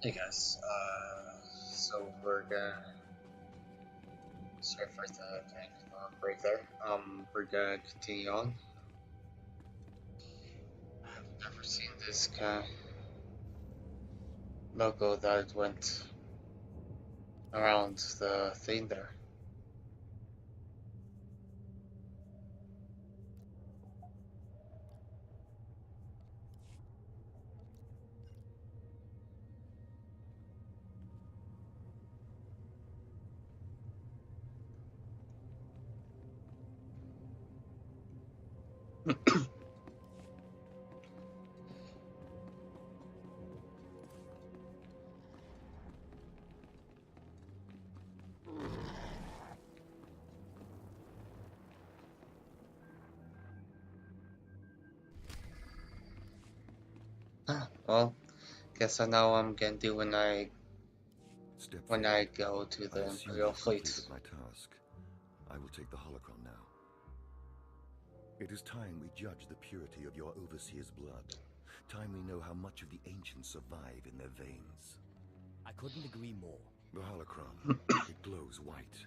I guess. So we're gonna sorry for the break there. We're gonna continue on. I've never seen this kind of logo that went around the thing there. Well, guess I know what I'm gonna do Step when forward. I go to I the assume Imperial you've Fleet. completed my task. I will take the holocron now. It is time we judge the purity of your overseer's blood. Time we know how much of the ancients survive in their veins. I couldn't agree more. The holocron, it glows white.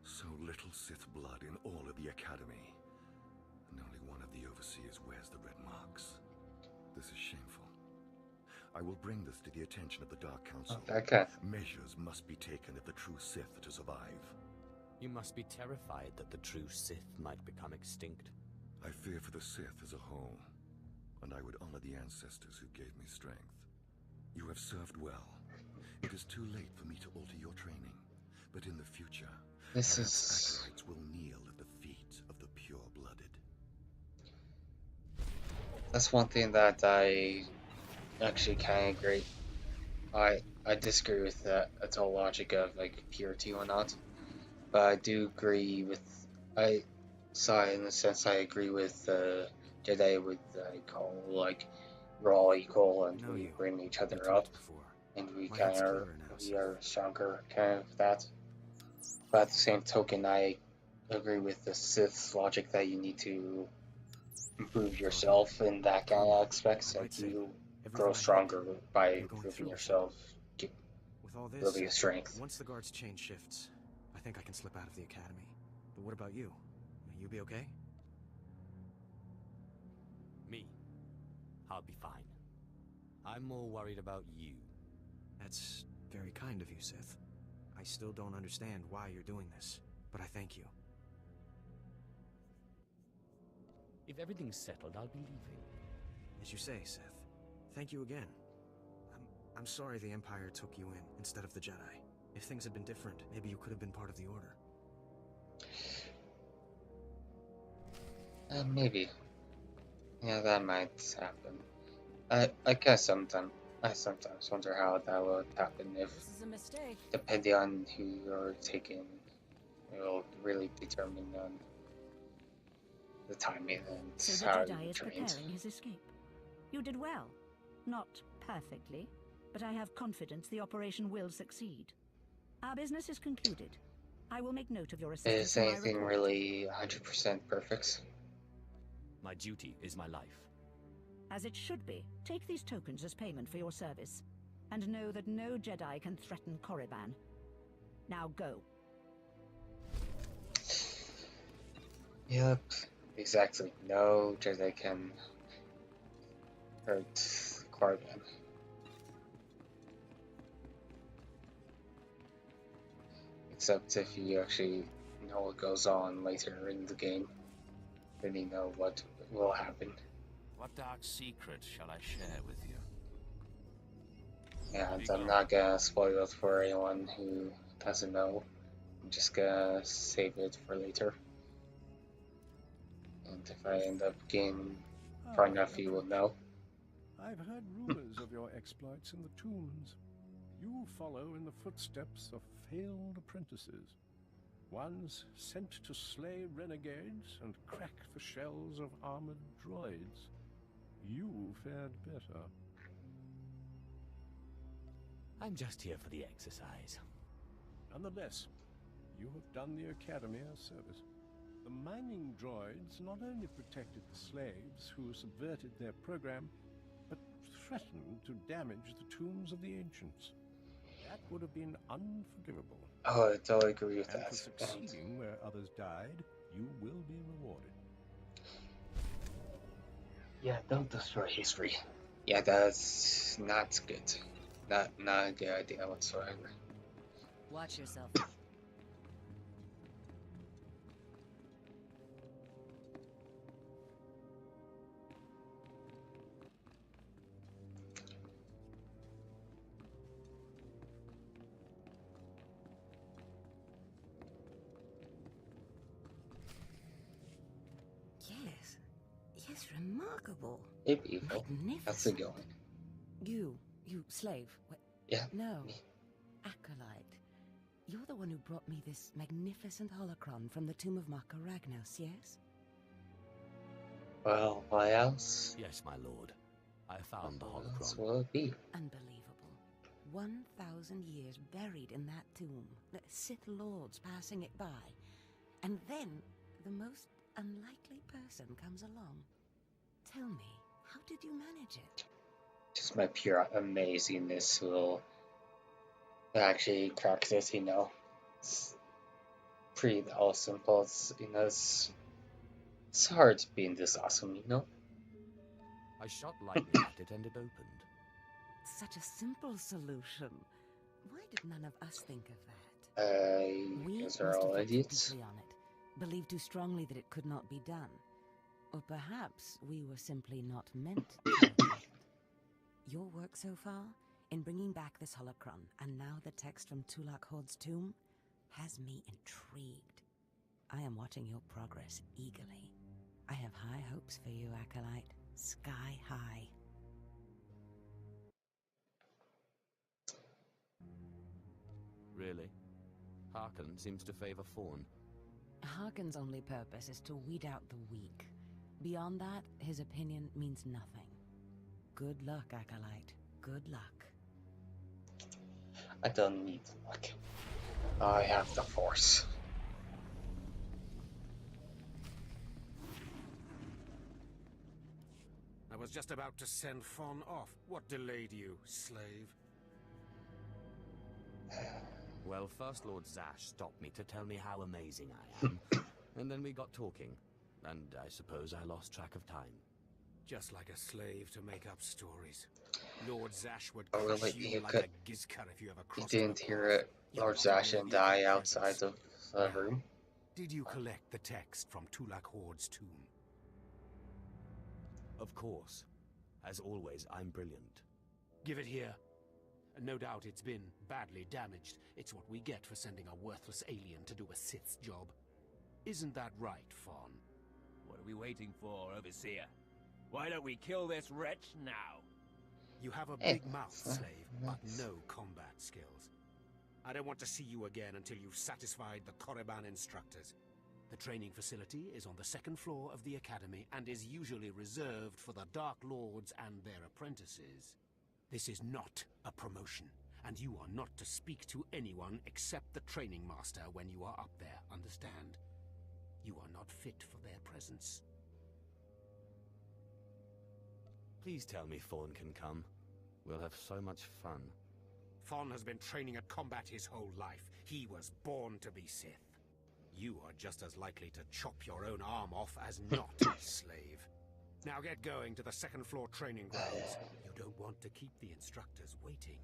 So little Sith blood in all of the Academy. And only one of the overseers wears the red marks. This is shameful. I will bring this to the attention of the Dark Council. Okay. Measures must be taken if the true Sith are to survive. You must be terrified that the true Sith might become extinct. I fear for the Sith as a whole, and I would honor the ancestors who gave me strength. You have served well. It is too late for me to alter your training, but in the future, This perhaps is acolytes will kneel at the feet of the pure-blooded. that's one thing that I actually kind of agree. I disagree with that it's all logic of like purity or not, but I do agree with I so in the sense I agree with Jedi with call like we're all equal and we bring each We other up talked before. and we My kind head's of clearer now, we Seth. are stronger kind of that. But at the same token, I agree with the Sith logic that you need to improve yourself in that kind of aspects. I Like might say, you grow everything I stronger by I'm going improving through yourself, with all this, building your strength. once the guards change shifts, I think I can slip out of the academy. But what about you? Will you be okay? Me? I'll be fine. I'm more worried about you. That's very kind of you, Sith. I still don't understand why you're doing this, but I thank you. If everything's settled, I'll be leaving. As you say, Sith. Thank you again. I'm sorry the Empire took you in instead of the Jedi. If things had been different, maybe you could have been part of the Order. Maybe, yeah, that might happen. I guess I sometimes wonder how that would happen if, This is a mistake. depending on who you're taking, it will really determine on the timing and So the how Jedi you is trained. preparing his escape. You did well. Not perfectly, but I have confidence the operation will succeed. Our business is concluded. I will make note of your assistance Is in my anything report. really 100% perfect? My duty is my life. As it should be, take these tokens as payment for your service. And know that no Jedi can threaten Korriban. Now go. Yep, exactly. No Jedi can hurt Korriban. Except if you actually know what goes on later in the game, then you know what will happen. What dark secret shall I share with you? And I'm not gonna spoil it for anyone who doesn't know. I'm just gonna save it for later. And if I end up getting far enough, you will know. I've heard rumors of your exploits in the tombs. You follow in the footsteps of failed apprentices, ones sent to slay renegades and crack the shells of armored droids. You fared better. I'm just here for the exercise. Nonetheless, you have done the Academy a service. The mining droids not only protected the slaves who subverted their program, but threatened to damage the tombs of the ancients. That would have been unforgivable. Oh, I totally agree with And that. for succeeding where others died, you will be rewarded. Yeah, don't destroy history. Yeah, that's not good. Not a good idea whatsoever. Watch yourself. Yes. Yes, remarkable. Hey, people. Magnificent. How's it going? You slave. Yeah. No. Me. Acolyte. You're the one who brought me this magnificent holocron from the tomb of Marka Ragnos, yes? Well, what else? Yes, my lord. I found the What else holocron. will it be? Unbelievable. 1,000 years buried in that tomb. The Sith Lords passing it by. And then, the most unlikely person comes along. Tell me, how did you manage it? Just my pure amazingness will actually crack this, you know. It's pretty awesome, but it's hard being this awesome, you know? I shot lightning at it and it opened. Such a simple solution. Why did none of us think of that? We Because must we're have all focused idiots. deeply on it, believed too strongly that it could not be done. Or perhaps we were simply not meant to have done it. Your work so far, in bringing back this holocron, and now the text from Tulak Horde's tomb, has me intrigued. I am watching your progress eagerly. I have high hopes for you, Acolyte. Sky high. Really? Harkon seems to favor Fawn. Harkon's only purpose is to weed out the weak. Beyond that, his opinion means nothing. Good luck, Acolyte. Good luck. I don't need luck. I have the Force. I was just about to send Fawn off. What delayed you, slave? Well, first Lord Zash stopped me to tell me how amazing I am, and then we got talking, and I suppose I lost track of time. Just like a slave to make up stories. Lord Zash would Oh, crush really? you You like could- a gizkar if you ever You crossed didn't her hear path. it, You Lord are Zash worthy and of die their outside presence. of the room. Did you collect the text from Tulak Horde's tomb? Of course. As always, I'm brilliant. Give it here. No doubt it's been badly damaged. It's what we get for sending a worthless alien to do a Sith's job. Isn't that right, Fawn? What are we waiting for, Overseer? Why don't we kill this wretch now? You have a Eh, big mouth, slave, but no combat skills. I don't want to see you again until you've satisfied the Korriban instructors. The training facility is on the second floor of the academy and is usually reserved for the Dark Lords and their apprentices. This is not a promotion, and you are not to speak to anyone except the training master when you are up there, understand? You are not fit for their presence. Please tell me Fawn can come. We'll have so much fun. Fawn has been training at combat his whole life. He was born to be Sith. You are just as likely to chop your own arm off as not, slave. Now get going to the second floor training grounds. You don't want to keep the instructors waiting.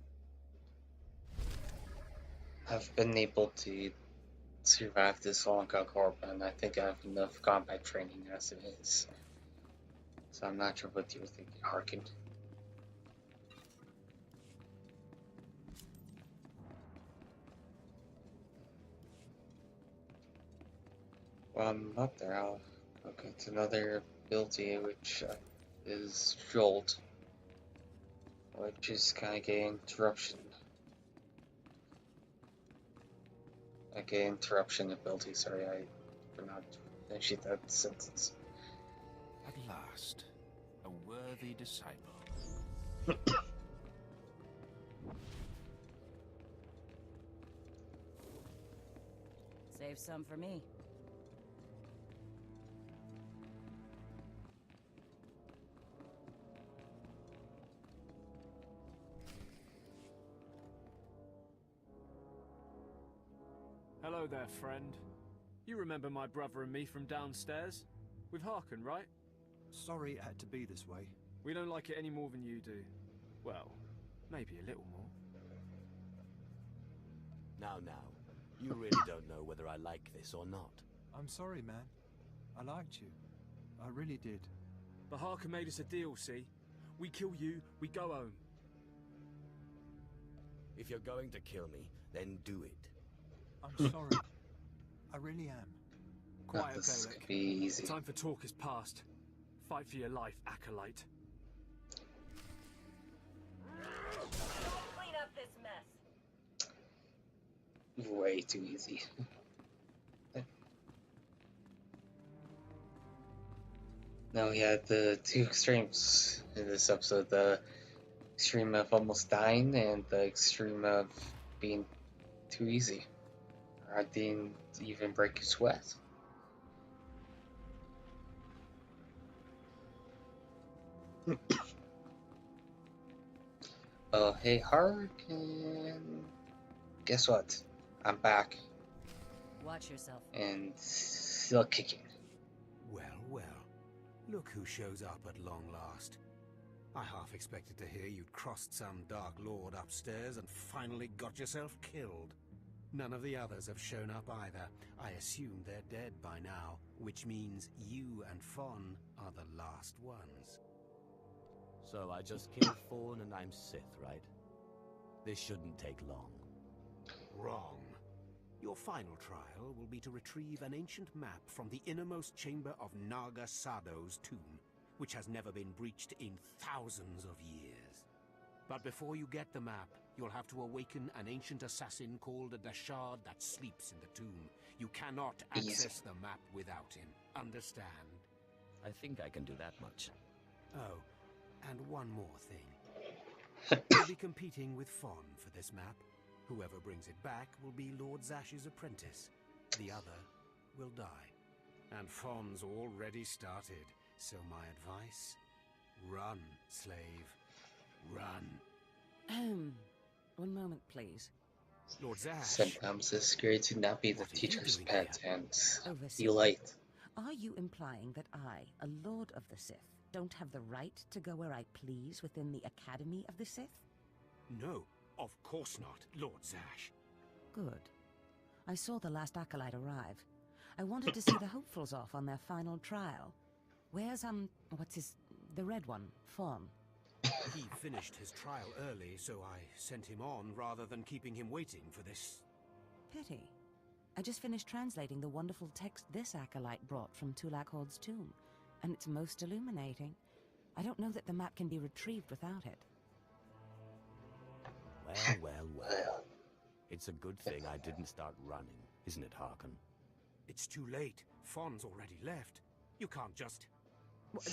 I've been able to survive this long Corp, and I think I have enough combat training as it is. So I'm not sure what you're thinking, Harkin. Well, I'm up there. I'll get to another ability, which is Jolt, which is kind of getting interruption. Like an interruption ability. Sorry, I did not finish that sentence. At last, a worthy disciple. Save some for me. Hello there, friend. You remember my brother and me from downstairs? With Harkin, right? Sorry it had to be this way. We don't like it any more than you do. Well, maybe a little more. Now, you really don't know whether I like this or not. I'm sorry, man. I liked you. I really did. But Harkin made us a deal, see? We kill you, we go home. If you're going to kill me, then do it. I'm sorry. I really am. Quiet, This Balak. could be easy. Time for talk is past. Fight for your life, Acolyte. Clean up this mess. Way too easy. Now we had the two extremes in this episode, the extreme of almost dying and the extreme of being too easy. I didn't even break a sweat. Oh, hey, Harkin. Guess what? I'm back Watch yourself. and still kicking. Well, well. Look who shows up at long last. I half expected to hear you'd crossed some Dark Lord upstairs and finally got yourself killed. None of the others have shown up either. I assume they're dead by now, which means you and Fon are the last ones. So I just killed Fawn and I'm Sith, right? This shouldn't take long. Wrong. Your final trial will be to retrieve an ancient map from the innermost chamber of Naga Sado's tomb, which has never been breached in thousands of years. But before you get the map, you'll have to awaken an ancient assassin called a Dashard that sleeps in the tomb. You cannot access the map without him. Understand? I think I can do that much. Oh, and one more thing. You'll be competing with Fon for this map. Whoever brings it back will be Lord Zash's apprentice. The other will die. And Fon's already started, so my advice? Run, slave. Run. One moment, please. Lord Zash. Sometimes it's great to not be the teacher's pet and be Overseer, late. are you implying that I, a Lord of the Sith, don't have the right to go where I please within the Academy of the Sith? No, of course not, Lord Zash. Good. I saw the last acolyte arrive. I wanted to see the hopefuls off on their final trial. Where's, the red one, Fawn? He finished his trial early, so I sent him on rather than keeping him waiting for this. Pity. I just finished translating the wonderful text this acolyte brought from Tulak Hord's tomb, and it's most illuminating. I don't know that the map can be retrieved without it. Well. It's a good thing I didn't start running, isn't it, Harkin? It's too late. Fon's already left. You can't just...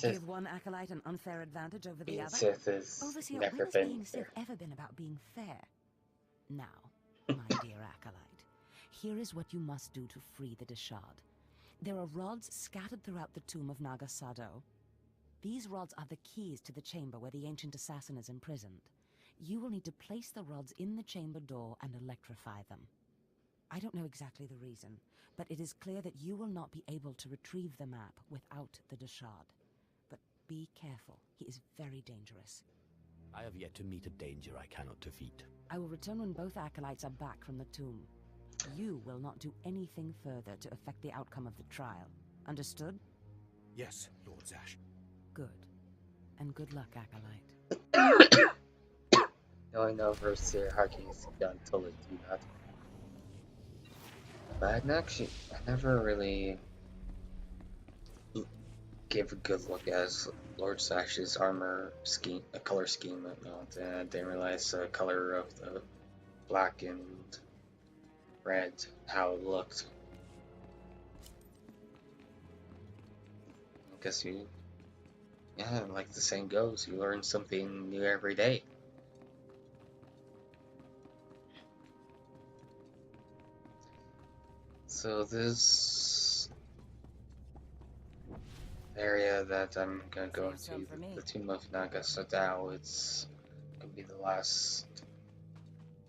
Give one acolyte an unfair advantage over the other? Sith is Overseer, never when has been being fair. Sith ever been about being fair? Now, my dear acolyte, here is what you must do to free the Dashard. There are rods scattered throughout the tomb of Naga Sado. These rods are the keys to the chamber where the ancient assassin is imprisoned. You will need to place the rods in the chamber door and electrify them. I don't know exactly the reason, but it is clear that you will not be able to retrieve the map without the Dashard. But be careful, he is very dangerous. I have yet to meet a danger I cannot defeat. I will return when both acolytes are back from the tomb. You will not do anything further to affect the outcome of the trial. Understood? Yes, Lord Zash. Good. And good luck, acolyte. Knowing Overseer Harkin is done totally do that. But I never really gave a good look at Lord Zash's armor scheme, a color scheme, and I didn't realize the color of the black and red, how it looked. I guess like the saying goes, you learn something new every day. So this area that I'm gonna go into, the Tomb of Naga Sadao, it's gonna be the last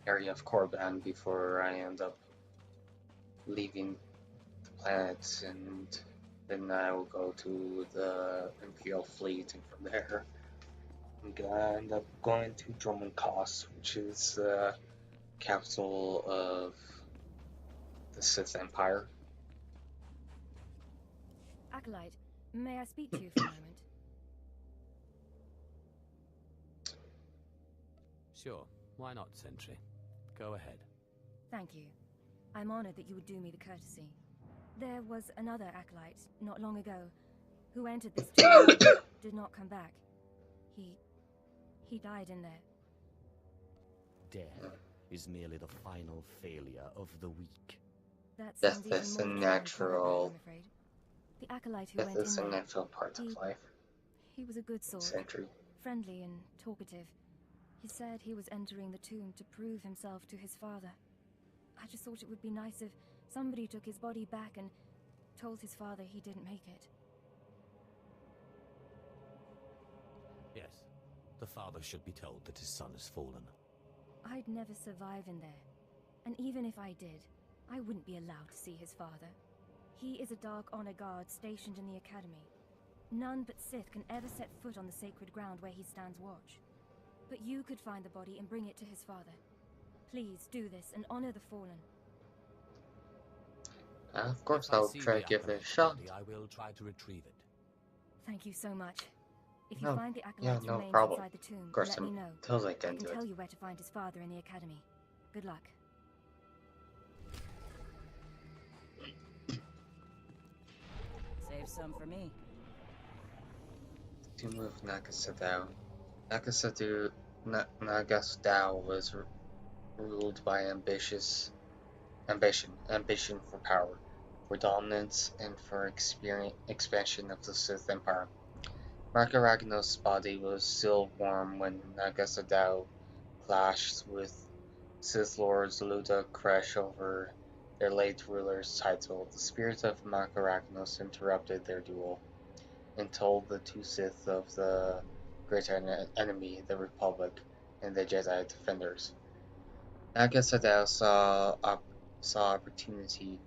area of Korriban before I end up leaving the planet, and then I will go to the Imperial fleet, and from there I'm gonna end up going to Drummond Cost, which is the capital of the Sith Empire. Acolyte, may I speak to you for a moment? Sure, why not, Sentry? Go ahead. Thank you. I'm honored that you would do me the courtesy. There was another acolyte, not long ago, who entered this tomb and did not come back. He died in there. Death is merely the final failure of the weak. That Death sounds even is more a true in natural. Caliban, I'm afraid. The acolyte who Death went in is a there, natural part of life. he was a good sort, Sentry. friendly and talkative. He said he was entering the tomb to prove himself to his father. I just thought it would be nice if somebody took his body back and told his father he didn't make it. Yes, the father should be told that his son has fallen. I'd never survive in there. And even if I did, I wouldn't be allowed to see his father. He is a Dark Honor Guard stationed in the Academy. None but Sith can ever set foot on the sacred ground where he stands watch. But you could find the body and bring it to his father. Please do this and honor the fallen. Of course, If I I'll see try the to give it a acolyte's shot. body, I will try to retrieve it. Thank you so much. If you No, find the yeah, acolyte's no remains problem. inside the tomb, Of course, let me know. totally I can can do tell it. you where to find his father in the Academy. Good luck. Save some for me. To move Nagasadao. Nagasadao was ruled by ambition for power, for dominance, and for expansion of the Sith Empire. Marka Ragnos' body was still warm when Nagasadao clashed with Sith Lords Luda Kresh over their late ruler's title. The spirit of Marka Ragnos interrupted their duel and told the two Sith of the greater enemy, the Republic, and the Jedi Defenders. Nagasadao saw opportunity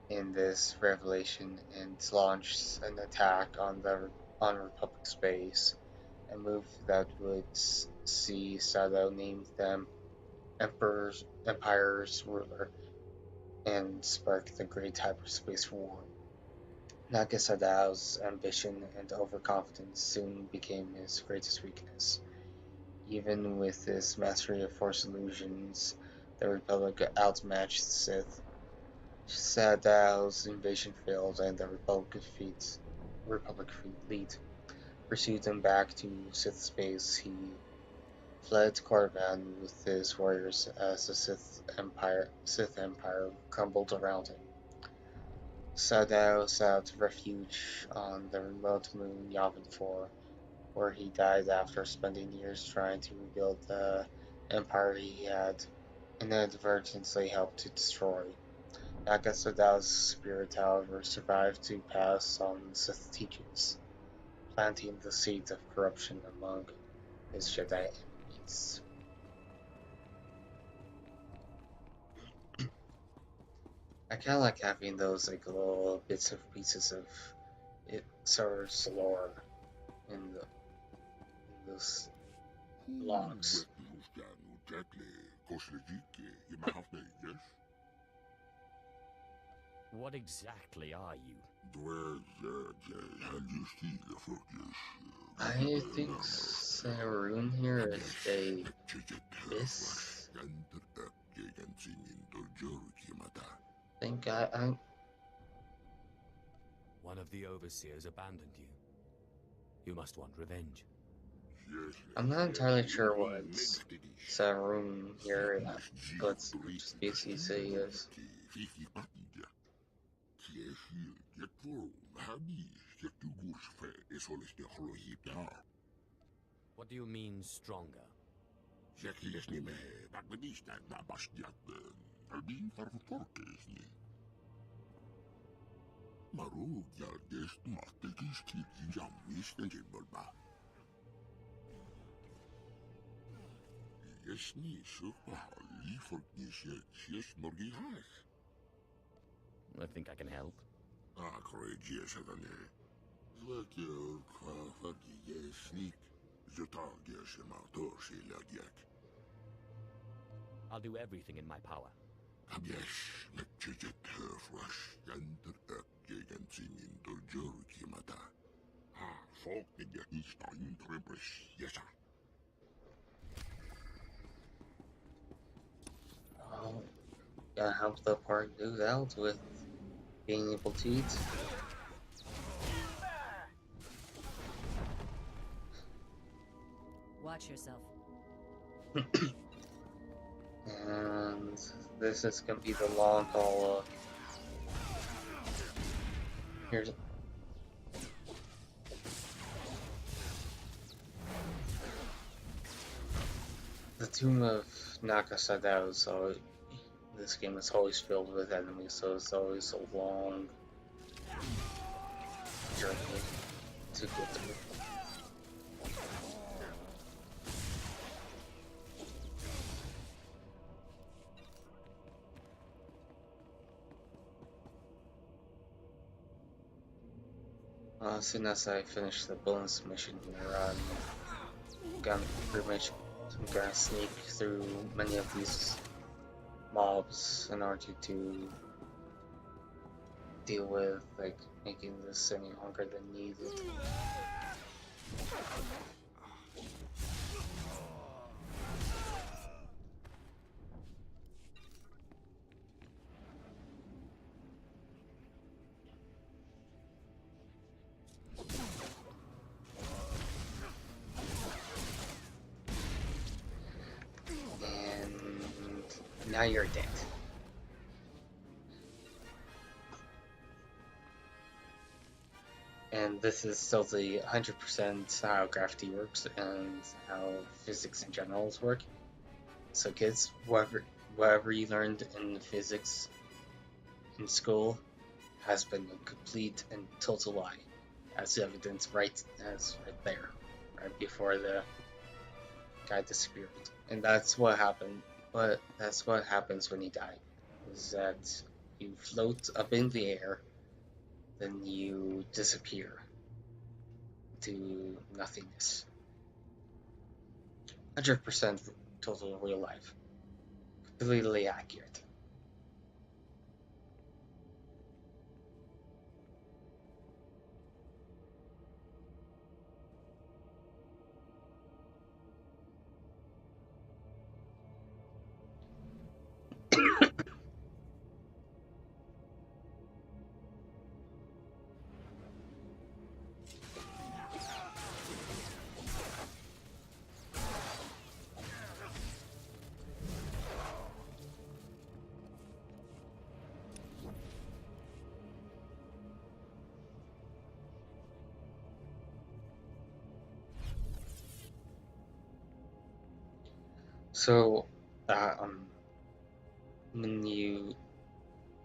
in this revelation and launched an attack on Republic space, a move that would see Sadao named them Empire's ruler and spark the Great Hyperspace War. Nagasadao's ambition and overconfidence soon became his greatest weakness. Even with his mastery of Force illusions, the Republic outmatched the Sith. Sadao's invasion failed, and the Republic fleet pursued him back to Sith space. He fled Korriban with his warriors as the Sith Empire crumbled around him. Sadao sought refuge on the remote moon Yavin 4, where he died after spending years trying to rebuild the empire he had inadvertently helped to destroy. Nagasadao's spirit, however, survived to pass on Sith teachings, planting the seeds of corruption among his Jedi enemies. I kind of like having those like little bits of pieces of it sort of lore in those logs. What exactly are you? I think Sarun here is a miss. I think I'm. One of the overseers abandoned you. You must want revenge. I'm not entirely sure what Sarun here, what species he is. What do you mean, stronger? I think I can help. I'll do everything in my power. Oh, gotta help the party do out with being able to eat. Watch yourself. And this is gonna be the long haul. Here's the Tomb of Nakasadao, so this game is always filled with enemies, so it's always a long journey to get through. As soon as I finish the bonus mission here, I'm gonna sneak through many of these mobs in order to deal with, like, making this any longer than needed. And now you're dead. And this is still the 100% how gravity works and how physics in general work. So kids, whatever you learned in physics in school has been a complete and total lie. As evidence right there, right before the guy disappeared. And that's what happened. But that's what happens when you die. Is that you float up in the air, then you disappear to nothingness. 100% total real life. Completely accurate. So, when you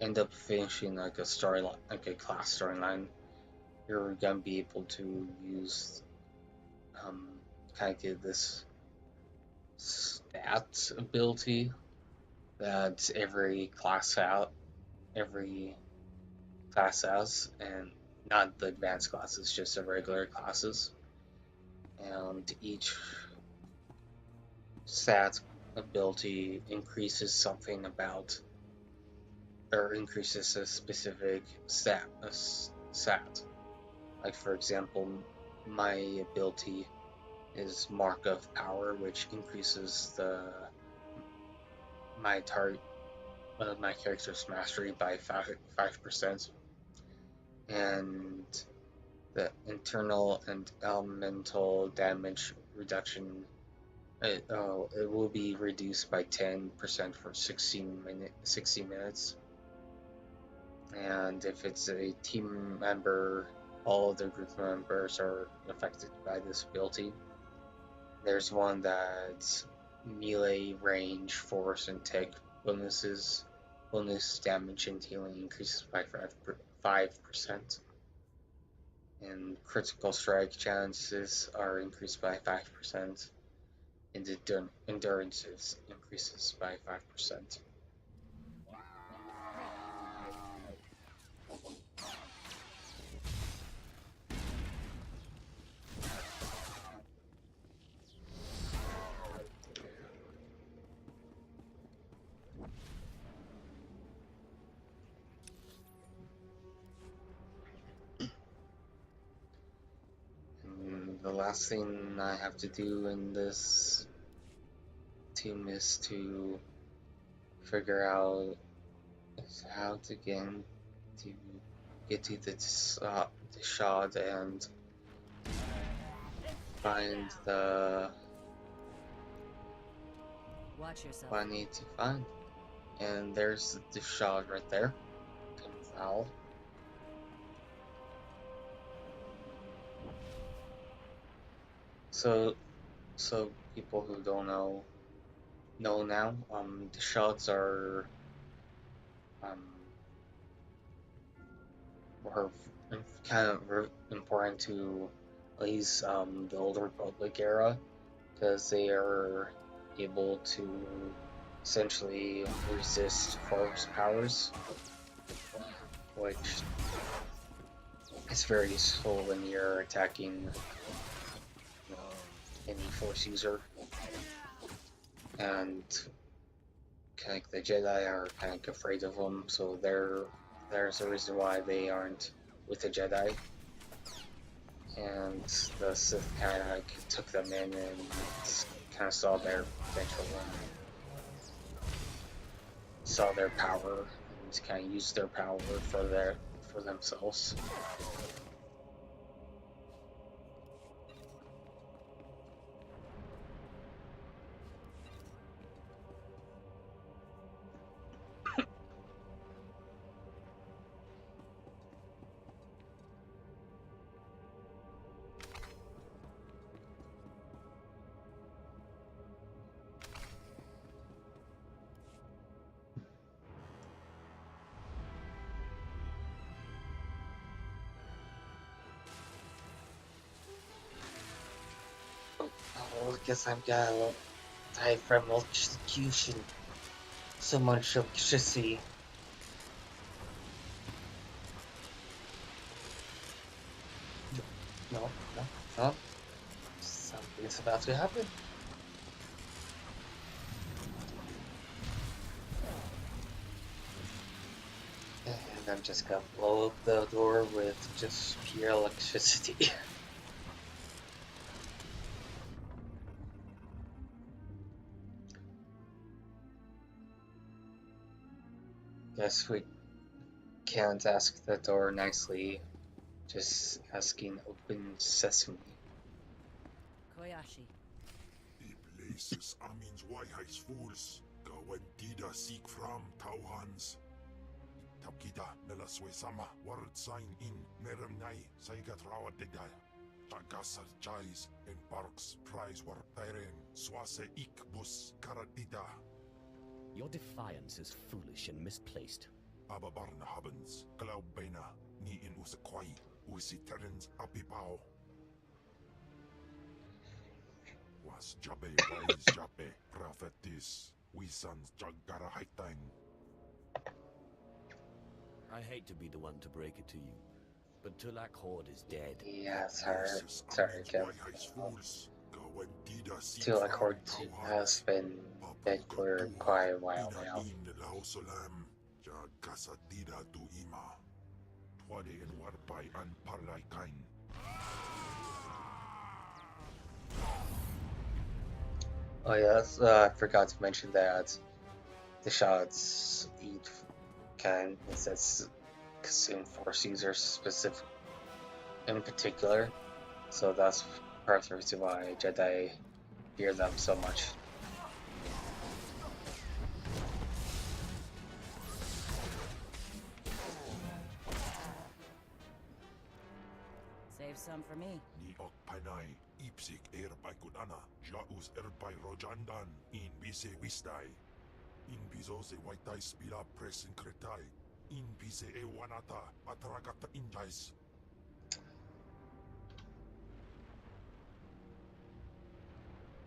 end up finishing like a storyline, like a class storyline, you're gonna be able to use kind of get this stat ability that every class has, and not the advanced classes, just the regular classes. And each stat ability increases something about, or increases a specific stat. Like, for example, my ability is Mark of Power, which increases my character's mastery by 5%, and the internal and elemental damage reduction. It will be reduced by 10% for 60 minutes. And if it's a team member, all of the group members are affected by this ability. There's one that's melee, range, force, and tech bonuses. Bonus damage and healing increases by 5%. And critical strike chances are increased by 5%. And endurance increases by 5%. the last thing I have to do in this tomb is to figure out how to get to the shard and find Watch yourself. what I need to find. And there's the shard right there. Foul. So people who don't know now. The shards are kind of important to at least the Old Republic era, because they are able to essentially resist force powers, which is very useful when you're attacking any force user. And kind of the Jedi are kind of afraid of them, so there's a reason why they aren't with the Jedi. And the Sith kind of took them in and kind of saw their potential and saw their power and kind of used their power for themselves. Oh, I guess I'm gonna die from electrocution. So much electricity. No. Something's about to happen. And I'm just gonna blow up the door with just pure electricity. Guess we can't ask the door nicely, just asking open sesame. Koyashi. Die places Amin's Waiheis fools. Gawantida seek from Tauhans. Taukita Melaswe Sama Word sign in Meremnai Saigat Rawa Degdai. Tagasar Chais and Parks Prize War Tairen Swase Ik Bus Karatida. Your defiance is foolish and misplaced. Ababarna Habens, Glaubena, Ni in Usakwai, Usi Terens Apipao. Was Jabe Wise Jabe, Prophetis, Wisans Jagara Haitang. I hate to be the one to break it to you, but Tulak Horde is dead. Yeah, sorry, Kim. Tulak Horde has been dead for quite a while now. Oh yeah, I forgot to mention that the shots consume force users specific in particular, so that's part of the reason why Jedi fear them so much. Save some for me. Ni Okpanai, Ipsik Erpai Kudana, Jaus Erpai Rojandan, in Bise Wistai. In Bizose Waitai Spila Pressing Kretai, in Bise Ewanata, Atragata Injais.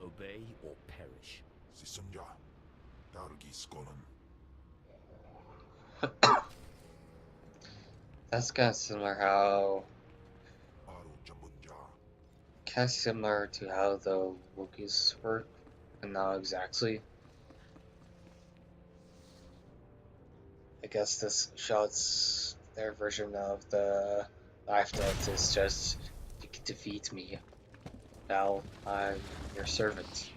Obey or perish. Sisunja, Dargis Golan. That's kind of similar to how the Wookiees work, but not exactly. I guess this shot's their version of the life death is just, you can defeat me, Now I'm your servant,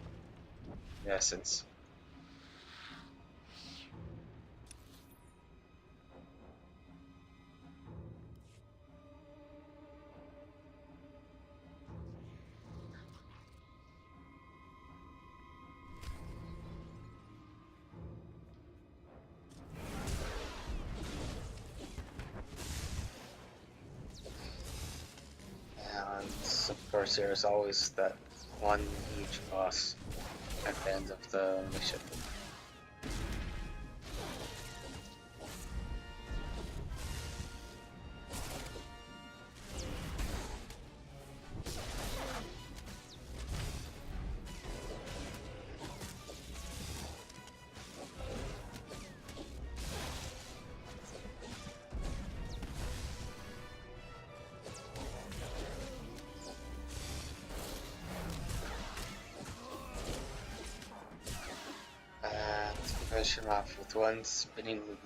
in essence. And of course, there's always that one huge boss at the end of the mission. And finish him off with one spinning movement.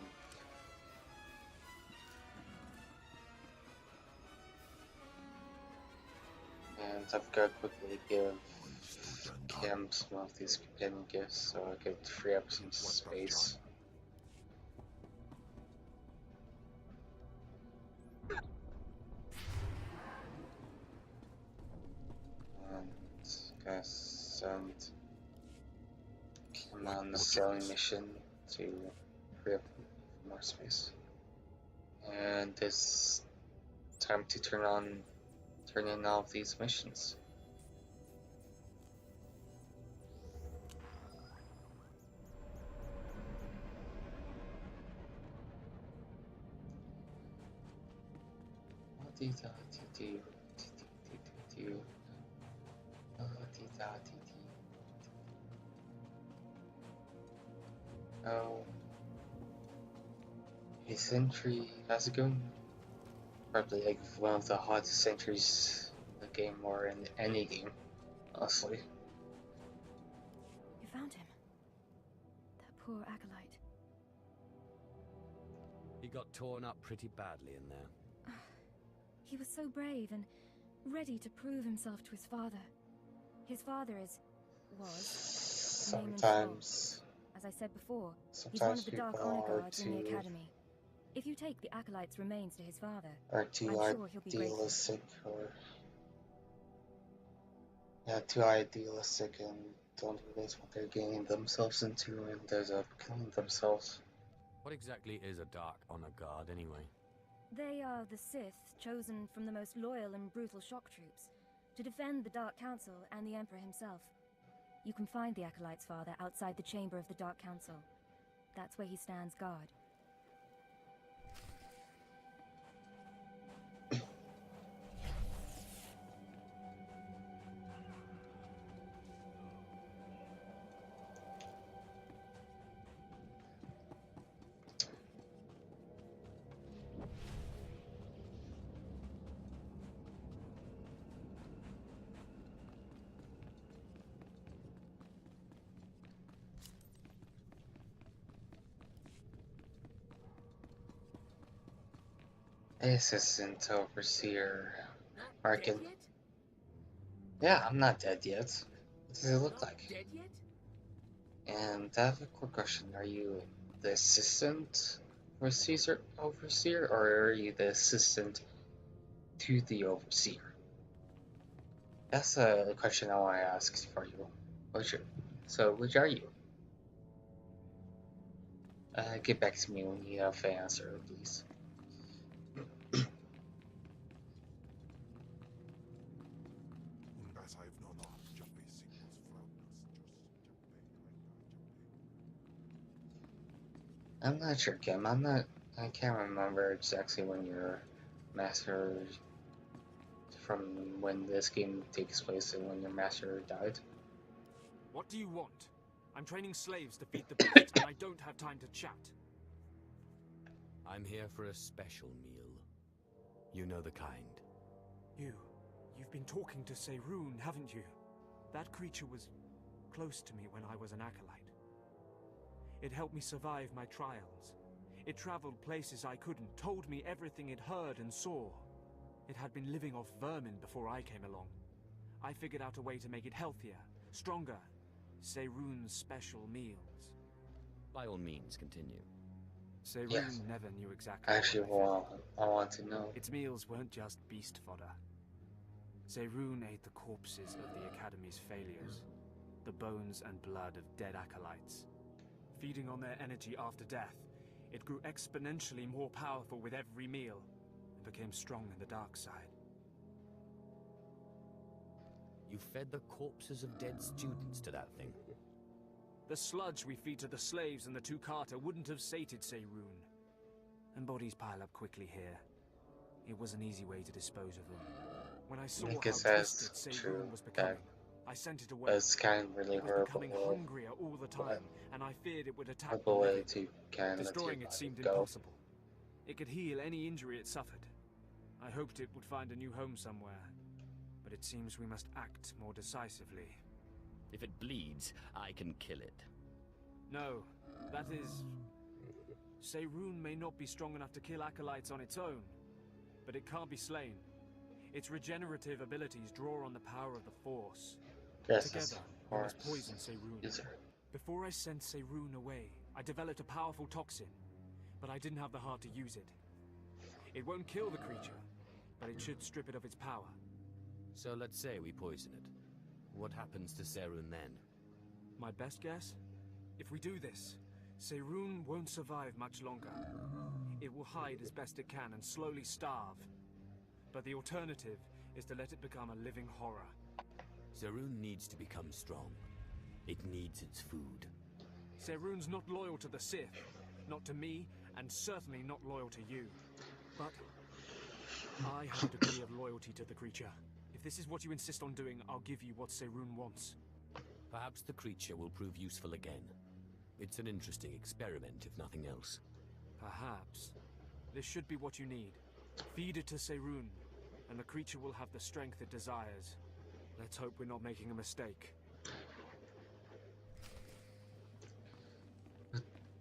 And I've got to quickly give him some of these companion gifts so I could free up some space. And gonna send him on the sailing mission to free up more space. And it's time to turn in all of these missions. Oh, hey Sentry, how's it going? Probably like one of the hottest sentries in the game or in any game, honestly. You found him. That poor acolyte. He got torn up pretty badly in there. He was so brave and ready to prove himself to his father. His father was Sometimes, as I said before, he's sometimes one of the people Dark Honor are Guards in the Academy. If you take the acolyte's remains to his father, I'm sure he'll be grateful. idealistic, or too idealistic, and don't realize what they're getting themselves into, and end up killing themselves. What exactly is a Dark Honor Guard, anyway? They are the Sith, chosen from the most loyal and brutal shock troops, to defend the Dark Council and the Emperor himself. You can find the acolyte's father outside the chamber of the Dark Council. That's where he stands guard. Assistant Overseer Arkin. Yeah, I'm not dead yet. What does it look like? Dead yet? And I have a quick question. Are you the assistant overseer, or are you the assistant to the overseer? That's a question I want to ask for you. Which are you? Get back to me when you have an answer, please. I'm not sure, Kim. I can't remember exactly when your master, from when this game takes place and when your master died. What do you want? I'm training slaves to feed the beast, and I don't have time to chat. I'm here for a special meal. You know the kind. You've been talking to Seirun, haven't you? That creature was close to me when I was an acolyte. It helped me survive my trials. It traveled places I couldn't, told me everything it heard and saw. It had been living off vermin before I came along. I figured out a way to make it healthier, stronger. Seirun's special meals. By all means, continue. Seirun Yes. never knew exactly Actually, what they fed I want to know. Its meals weren't just beast fodder. Seirun ate the corpses of the Academy's failures, the bones and blood of dead acolytes. Feeding on their energy after death, it grew exponentially more powerful with every meal, and became strong in the dark side. You fed the corpses of dead students to that thing? The sludge we feed to the slaves and the two Carter wouldn't have sated Seirun. And bodies pile up quickly here. It was an easy way to dispose of them. When I saw I how guess twisted that's true. Seirun was becoming, I sent it away. It's kind of really It was horrible becoming way, hungrier all the time, and I feared it would attack the horrible way living. to kind of let Destroying your it seemed body go. impossible. It could heal any injury it suffered. I hoped it would find a new home somewhere, but it seems we must act more decisively. If it bleeds, I can kill it. No, that is... Seirun may not be strong enough to kill acolytes on its own, but it can't be slain. Its regenerative abilities draw on the power of the Force. Yes, Together, we must poison Seirun. Yes, sir. Before I sent Seirun away, I developed a powerful toxin, but I didn't have the heart to use it. It won't kill the creature, but it should strip it of its power. So let's say we poison it. What happens to Seirun then? My best guess? If we do this, Seirun won't survive much longer. It will hide as best it can and slowly starve. But the alternative is to let it become a living horror. Seirun needs to become strong. It needs its food. Seirun's not loyal to the Sith, not to me, and certainly not loyal to you. But I have a degree of loyalty to the creature. If this is what you insist on doing, I'll give you what Seirun wants. Perhaps the creature will prove useful again. It's an interesting experiment, if nothing else. Perhaps. This should be what you need. Feed it to Seirun, and the creature will have the strength it desires. Let's hope we're not making a mistake.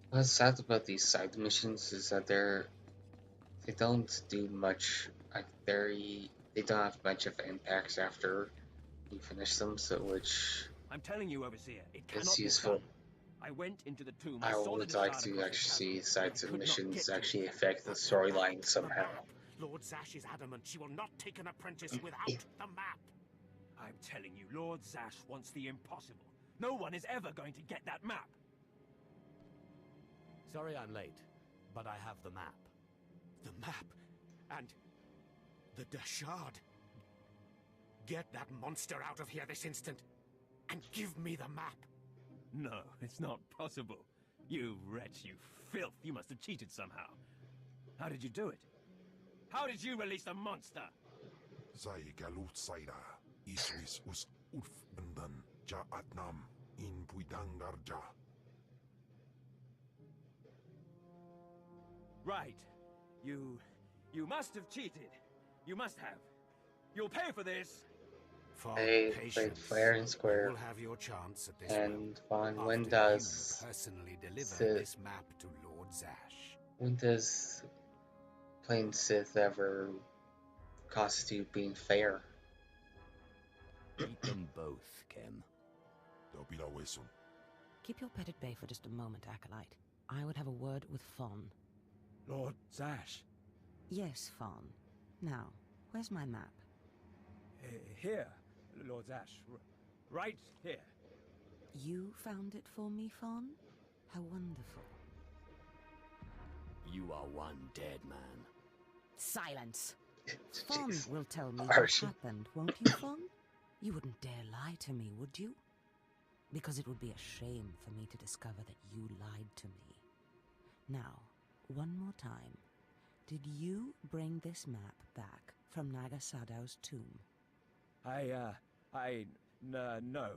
What's sad about these side missions is that they don't do much. Like they don't have much of an impact after you finish them. So which I'm telling you, Overseer, it cannot is be useful. done. I went into the tomb. I saw would the like shard to across actually the see side chasm, but could not get submissions to actually it. affect the storyline somehow. Lord Zash is adamant she will not take an apprentice without the map. I'm telling you, Lord Zash wants the impossible. No one is ever going to get that map. Sorry I'm late, but I have the map. The map and the shard. Get that monster out of here this instant and give me the map. No, it's not possible. You wretch, you filth. You must have cheated somehow. How did you do it? How did you release the monster? Zai galut saira, iswis us urf bendan, ja atnam, in puidangarja. Right. You must have cheated. You must have. You'll pay for this. They played fair and square. You'll have your chance at this And one, Vaughn, when after does you personally deliver Sith- this map to Lord Zash? when does playing Sith ever constitute being fair? Eat them both, Kem. Keep your pet at bay for just a moment, Acolyte. I would have a word with Fawn. Lord Zash. Yes, Fawn. Now, where's my map? Here, Lord Zash. Right here. You found it for me, Fawn? How wonderful. You are one dead man. Silence! Fawn Jeez. will tell me Harsh. what happened, won't you, Fawn? You wouldn't dare lie to me, would you? Because it would be a shame for me to discover that you lied to me. Now, one more time. Did you bring this map back from Nagasadow's tomb? No.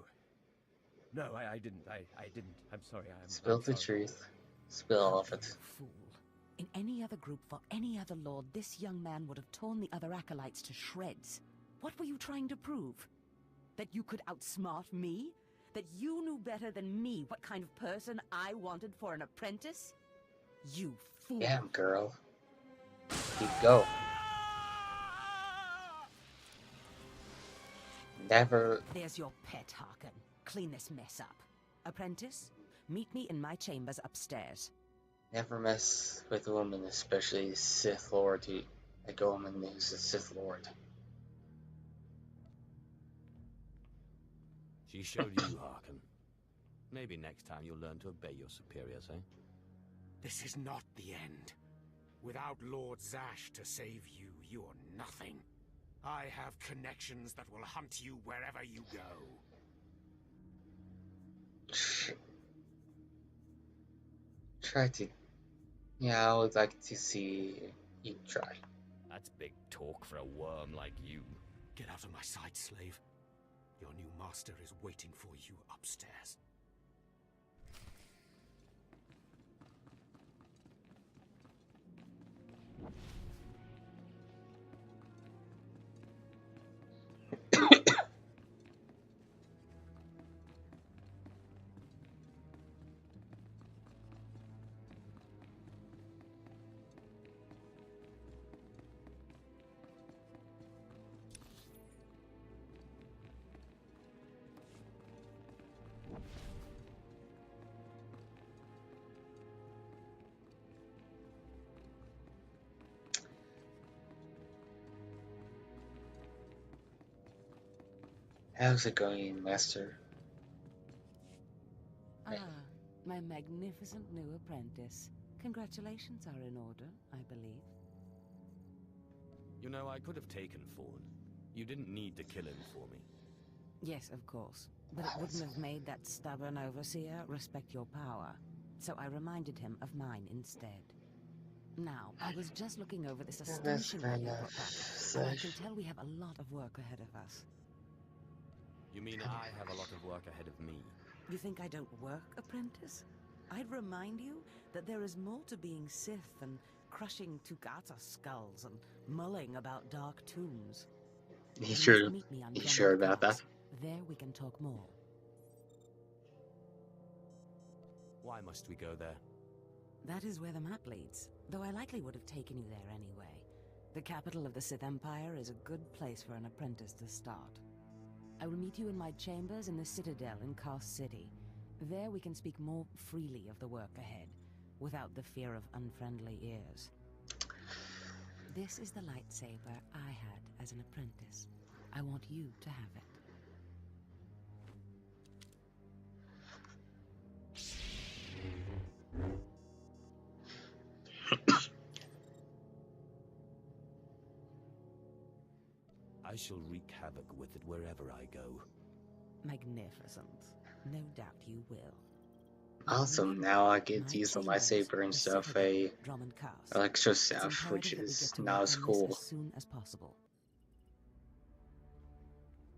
No, I didn't. I didn't. I'm sorry. Spill I'm the sorry. truth. Spill all of it. Fool. In any other group for any other lord, this young man would have torn the other acolytes to shreds. What were you trying to prove? That you could outsmart me? That you knew better than me what kind of person I wanted for an apprentice? You fool. Damn, girl. You go. Never. There's your pet, Harkin. Clean this mess up. Apprentice, meet me in my chambers upstairs. Never mess with a woman, especially a Sith Lord. Like a woman who's a Sith Lord. She showed you, Harkin. Maybe next time you'll learn to obey your superiors, eh? This is not the end. Without Lord Zash to save you, you're nothing. I have connections that will hunt you wherever you go. Try to. Yeah, I would like to see you try. That's big talk for a worm like you. Get out of my sight, slave. Your new master is waiting for you upstairs. How's it going, Master? Ah, my magnificent new apprentice. Congratulations are in order, I believe. You know, I could have taken Fawn. You didn't need to kill him for me. Yes, of course. But it wouldn't have made that stubborn overseer respect your power. So I reminded him of mine instead. Now, I was just looking over this astonishing one you brought back, and I can tell we have a lot of work ahead of us. You mean I have a lot of work ahead of me? You think I don't work, apprentice? I'd remind you that there is more to being Sith than crushing Tukata skulls and mulling about dark tombs. You sure about that? There we can talk more. Why must we go there? That is where the map leads, though I likely would have taken you there anyway. The capital of the Sith Empire is a good place for an apprentice to start. I will meet you in my chambers in the Citadel in Cast City. There we can speak more freely of the work ahead, without the fear of unfriendly ears. This is the lightsaber I had as an apprentice. I want you to have it. I shall wreak havoc with it wherever I go. Magnificent. No doubt you will. Awesome, now I get to use the lightsaber instead of a extra staff, which is not as cool. As soon as possible.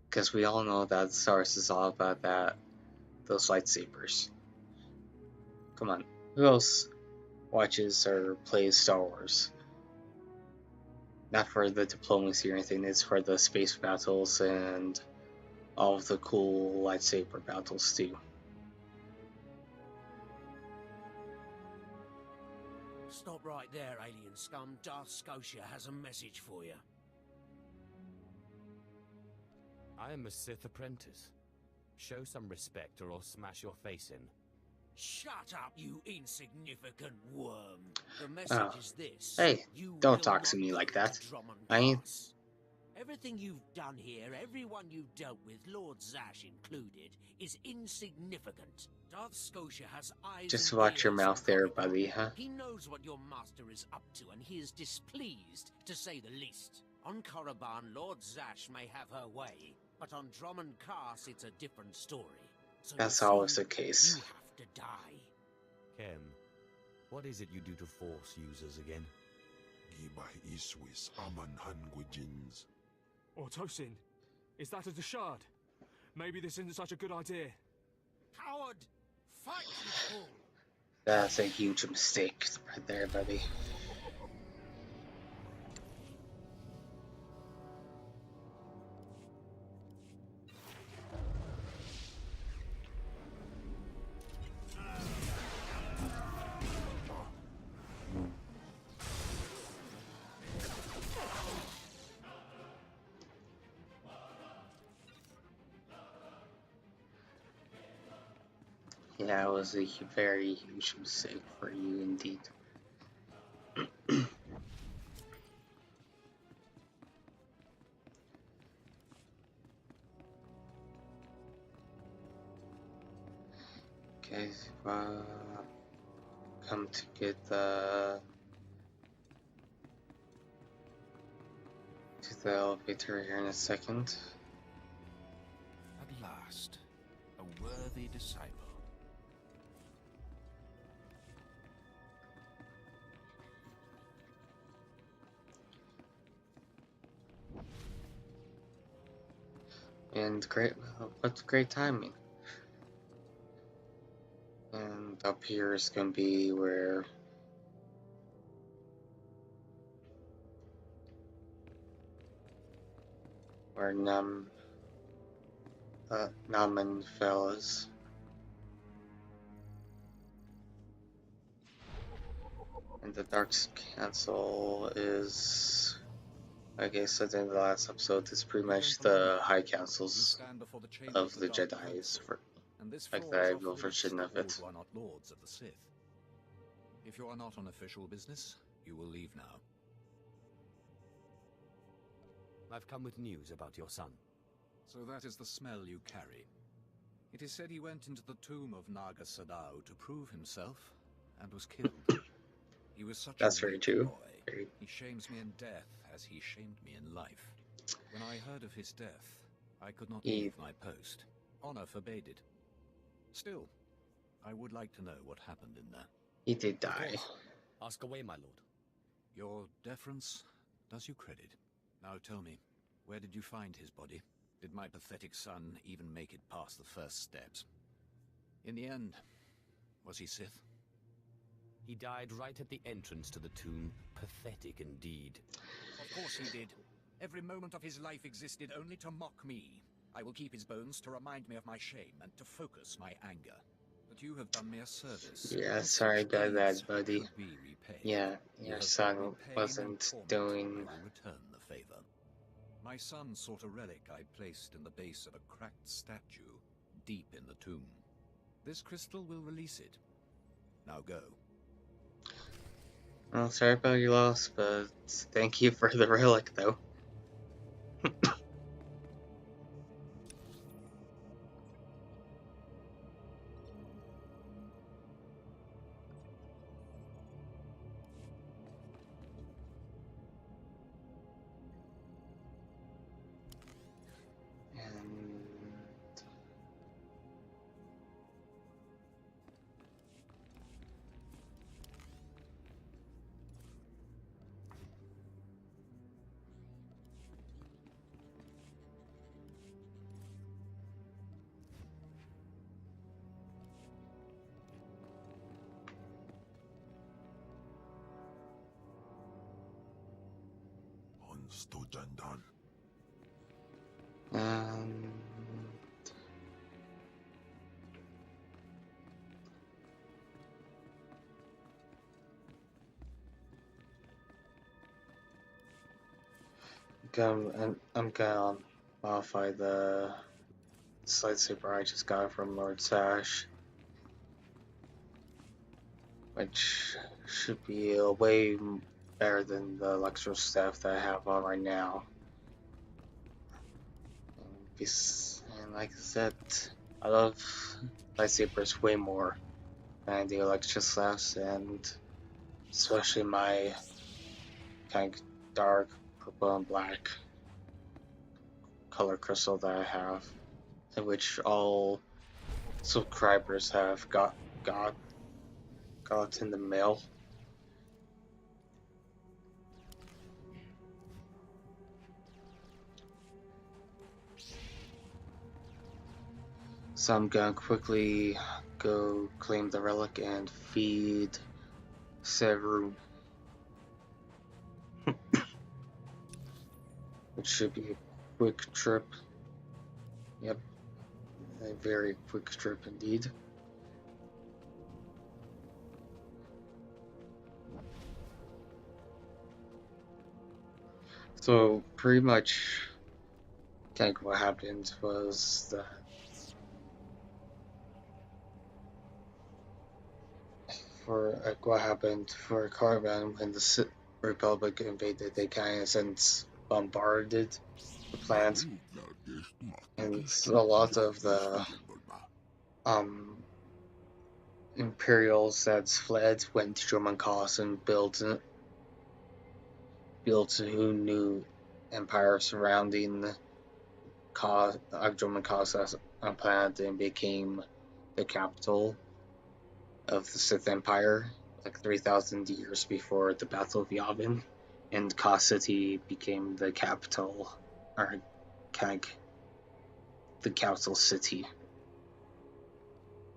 Because we all know that Star Wars is all about those lightsabers. Come on, who else watches or plays Star Wars? Not for the diplomacy or anything, it's for the space battles and all of the cool lightsaber battles too. Stop right there, alien scum. Darth Scotia has a message for you. I am a Sith apprentice. Show some respect or I'll smash your face in. Shut up, you insignificant worm. The message is this. Hey, don't talk to me like that. I ain't... Everything you've done here, everyone you've dealt with, Lord Zash included, is insignificant. Darth Scotia has eyes. Just watch your mouth there, buddy, huh? He knows what your master is up to, and he is displeased, to say the least. On Korriban, Lord Zash may have her way, but on Drummond Cast, it's a different story. So that's always the case. You have to die. Kem, what is it you do to Force users again? Or Tosin, is that a Deshard? Maybe this isn't such a good idea. Coward! Fight, you fool! That's a huge mistake right there, buddy. That was a very huge mistake for you indeed. Okay, come to get to the elevator here in a second. At last, a worthy disciple. And what's great timing. And up here is gonna be where Naman fellas. And the Dark Council is, like I said in the last episode, is pretty much the High Councils of the Jedi's, for like the evil version of it. Who are not lords of the Sith. If you are not on official business, you will leave now. I've come with news about your son. So that is the smell you carry. It is said he went into the tomb of Naga Sadao to prove himself, and was killed. He was such That's a very weak true. boy. He shames me in death, as he shamed me in life. When I heard of his death, I could not leave my post. Honor forbade it. Still, I would like to know what happened in there. He did die. Ask away, my lord. Your deference does you credit. Now tell me, where did you find his body? Did my pathetic son even make it past the first steps? In the end, was he Sith? He died right at the entrance to the tomb. Pathetic indeed. Of course he did. Every moment of his life existed only to mock me. I will keep his bones to remind me of my shame and to focus my anger. But you have done me a service. Yeah, sorry about that, buddy. Yeah, your son wasn't doing... I will return the favor. My son sought a relic I placed in the base of a cracked statue, deep in the tomb. This crystal will release it. Now go. Well, sorry about your loss, but thank you for the relic, though. I'm gonna modify the lightsaber I just got from Lord Zash, which should be way better than the electro staff that I have on right now. And like I said, I love lightsabers way more than the electro staffs, and especially my kind of dark purple and black color crystal that I have, in which all subscribers have got in the mail. So I'm gonna quickly go claim the relic and feed Severu. Which should be a quick trip. Yep. A very quick trip indeed. So pretty much what happened was that for what happened for Caravan when the Republic invaded the Canis and bombarded the planet, and a lot of the Imperials that fled went to German cause and built who new empire surrounding German cause as a planet and became the capital of the Sith Empire, like 3,000 years before the Battle of Yavin, and Kos City became the capital, or the capital city.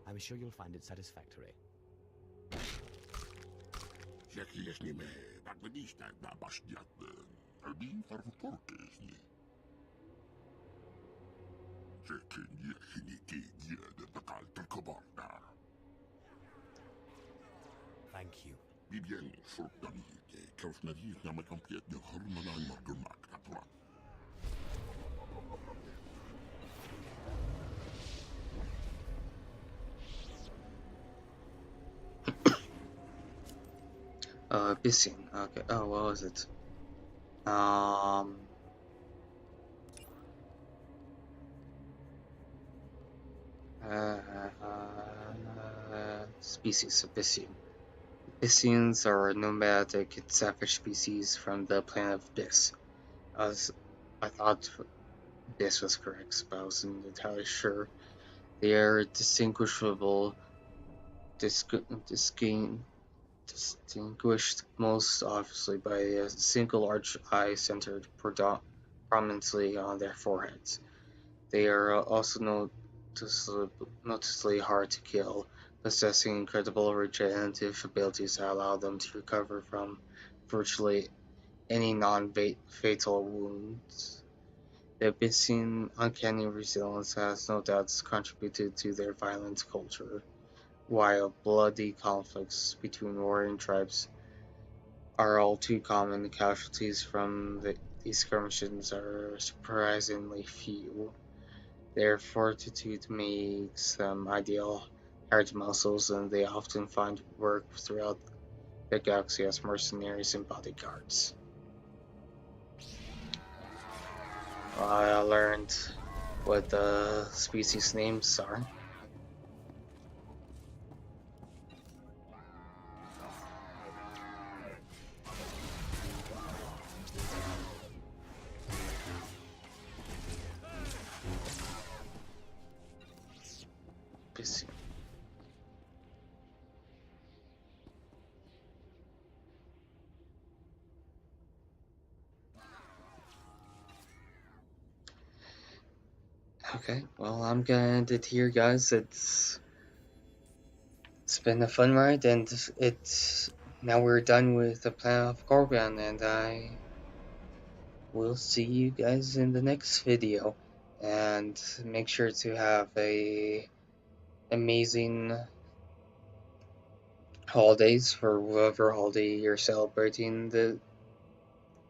I'm sure you'll find it satisfactory. Thank you. Bissing. Okay. Oh, what was it? Species of Bissing. Bissians are a nomadic and savage species from the planet of Biss. I thought Biss was correct, but I wasn't entirely sure. They are distinguished most obviously by a single large eye centered prominently on their foreheads. They are also noticeably hard to kill, possessing incredible regenerative abilities that allow them to recover from virtually any non-fatal wounds. The Abyssinian uncanny resilience has no doubt contributed to their violent culture, while bloody conflicts between warring tribes are all too common. The casualties from these skirmishes are surprisingly few. Their fortitude makes them ideal hired muscles, and they often find work throughout the galaxy as mercenaries and bodyguards. I learned what the species names are. Okay, well, I'm gonna end it here, guys. It's been a fun ride, and now we're done with the Planet of Korriban, and I will see you guys in the next video. And make sure to have a amazing holidays for whatever holiday you're celebrating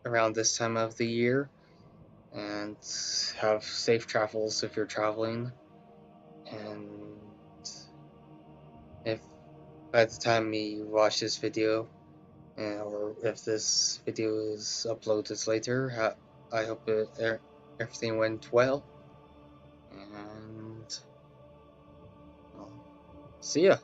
around this time of the year, and have safe travels if you're traveling. And if by the time you watch this video, or if this video is uploaded later, I hope everything went well, and well, see ya.